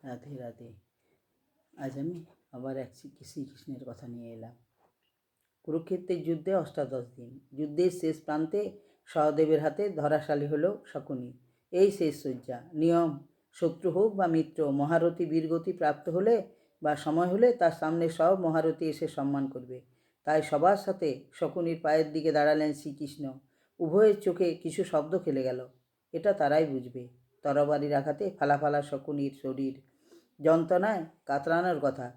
রাধে রাধে। আজ আমি আবার এক শ্রীকৃষ্ণের কথা নিয়ে এলাম। কুরুক্ষেত্রের যুদ্ধে অষ্টাদশ দিন। যুদ্ধের শেষ প্রান্তে সহদেবের হাতে ধরাশালী হল শকুনি। এই শেষ শয্যা। নিয়ম, শত্রু হোক বা মিত্র, মহারথী বীরগতি প্রাপ্ত হলে বা সময় হলে তার সামনে সব মহারথী এসে সম্মান করবে। তাই সবার সাথে শকুনির পায়ের দিকে দাঁড়ালেন শ্রীকৃষ্ণ। উভয়ের চোখে কিছু শব্দ খেলে গেল। এটা তারাই বুঝবে। তরবারির আঘাতে ফালা ফালা শকুনির শরীর, যন্ত্রণায় কাতরানোর কথা,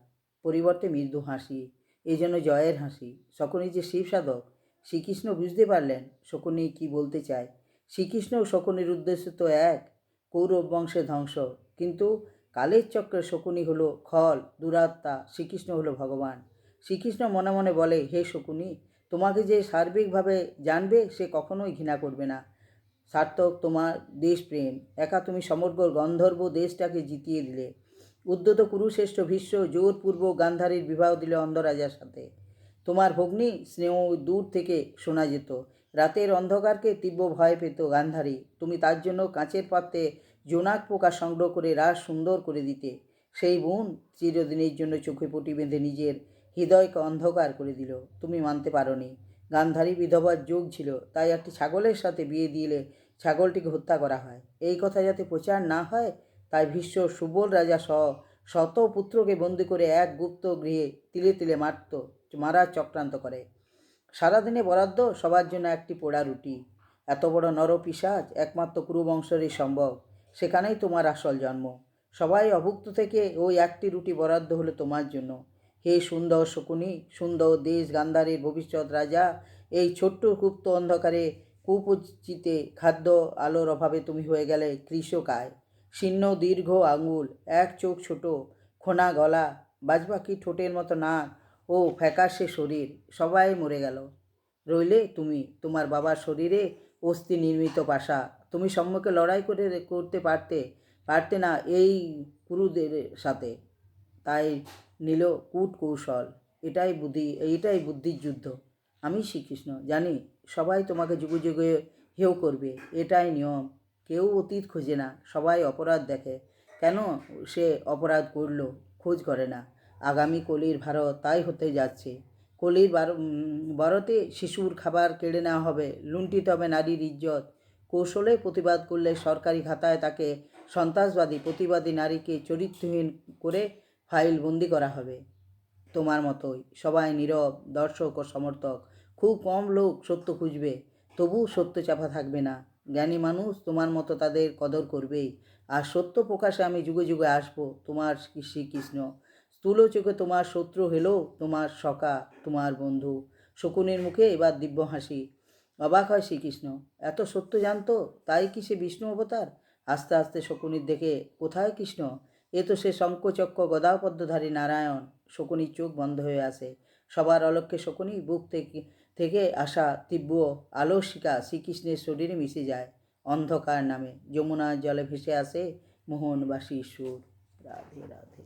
পরিবর্তে মৃদু হাসি, এই জন্য জয়ের হাসি। শকুনি যে শিবসাধক, শ্রীকৃষ্ণ বুঝতে পারলেন শকুনি কি বলতে চায়। শ্রীকৃষ্ণ ও শকুনির উদ্দেশ্য তো এক, কৌরব বংশের ধ্বংস। কিন্তু কালের চক্রে শকুনি হলো খল, দুরাত্মা, শ্রীকৃষ্ণ হলো ভগবান। শ্রীকৃষ্ণ মনে মনে বলে, হে শকুনি, তোমাকে যে সার্বিকভাবে জানবে সে কখনোই ঘৃণা করবে না। সার্থক তোমার দেশপ্রেম, একা তুমি সমগ্র গন্ধর্ব দেশটাকে জিতিয়ে দিলে। উদ্যত কুরুশ্রেষ্ঠ ভীষ্ম জোরপূর্বক গান্ধারীর বিবাহ দিলে অন্ধরাজার সাথে। তোমার ভগ্নী স্নেহ দূর থেকে শোনা যেত। রাতের অন্ধকারকে তীব্র ভয় পেত গান্ধারী। তুমি তার জন্য কাঁচের পাত্রে জোনাক পোকা সংগ্রহ করে রাস সুন্দর করে দিতে। সেই বোন চিরদিনের জন্য চোখে পটি বেঁধে নিজের হৃদয়কে অন্ধকার করে দিল। তুমি মানতে পারোনি। গান্ধারী বিধবার যোগ ছিল, তাই একটি ছাগলের সাথে বিয়ে দিলে ছাগলটিকে হত্যা করা হয়। এই কথা যাতে প্রচার না হয়, তাই ভীষ্ম সুবল রাজা সহ শত পুত্রকে বন্দি করে এক গুপ্ত গৃহে তিলে তিলে মারার চক্রান্ত করে। সারাদিনে বরাদ্দ সবার জন্য একটি পোড়া রুটি। এত বড় নরপিশাচ একমাত্র কুরুবংশেরই সম্ভব। সেখানেই তোমার আসল জন্ম। সবাই অভুক্ত থেকে ওই একটি রুটি বরাদ্দ হলো তোমার জন্য। হে সুন্দর শকুনি, সুন্দর দেশ গান্ধারের ভবিষ্যৎ রাজা, এই ছোট্ট গুপ্ত অন্ধকারে কুপচিতে খাদ্য আলোর অভাবে তুমি হয়ে গেলে কৃষকায়। শীর্ণ দীর্ঘ আঙুল, এক চোখ ছোট, খোনা গলা, বাজপাখি ঠোঁটের মতো নাক ও ফ্যাকাশে শরীর, সবাই মরে গেল। রইলে তুমি, তোমার বাবার শরীরে অস্থি নির্মিত পাশা। তুমি সম্মুখে লড়াই করতে পারতে না এই কুরুদের সাথে। তাই নিল কূট কৌশল। এইটাই বুদ্ধির যুদ্ধ। আমি শ্রীকৃষ্ণ জানি সবাই তোমাকে যুগে যুগে হেয় করবে। এটাই নিয়ম। কেউ অতীত খোঁজে না, সবাই অপরাধ দেখে। কেন সে অপরাধ করল খোঁজ করে না। আগামী কলির ভারত তাই হতে যাচ্ছে। কলির ভারতে শিশুর খাবার কেড়ে নেওয়া হবে, লুণ্ঠিত হবে নারীর ইজ্জত। কৌশলে প্রতিবাদ করলে সরকারি খাতায় তাকে সন্ত্রাসবাদী, প্রতিবাদী নারীকে চরিত্রহীন করে ফাইল বন্দি করা হবে। তোমার মতোই সবাই নীরব দর্শক ও সমর্থক। খুব কম লোক সত্য খুঁজবে, তবু সত্য চাপা থাকবে না। জ্ঞানী মানুষ তোমার মতো তাদের কদর করবেই। আর সত্য প্রকাশে আমি যুগে যুগে আসবো, তোমার শ্রীকৃষ্ণ। স্থূল চোখে তোমার শত্রু হলেও তোমার সখা, তোমার বন্ধু। শকুনির মুখে এবার দিব্য হাসি। অবাক হয় শ্রীকৃষ্ণ, এত সত্য জানতো, তাই কি সে বিষ্ণু অবতার? আস্তে আস্তে শকুনির দেখে, কোথায় কৃষ্ণ? এ তো সে শঙ্খচক্র গদাপদ্মধারী নারায়ণ। শকুনির চোখ বন্ধ হয়ে আসে। সবার অলক্ষ্যে শকুনি বুক থেকে আসা তীব্র আলোকশিখা শ্রীকৃষ্ণের শরীরে মিশে যায়। অন্ধকার নামে যমুনার জলে ভেসে আসে মোহনবাসী সুর। রাধে রাধে।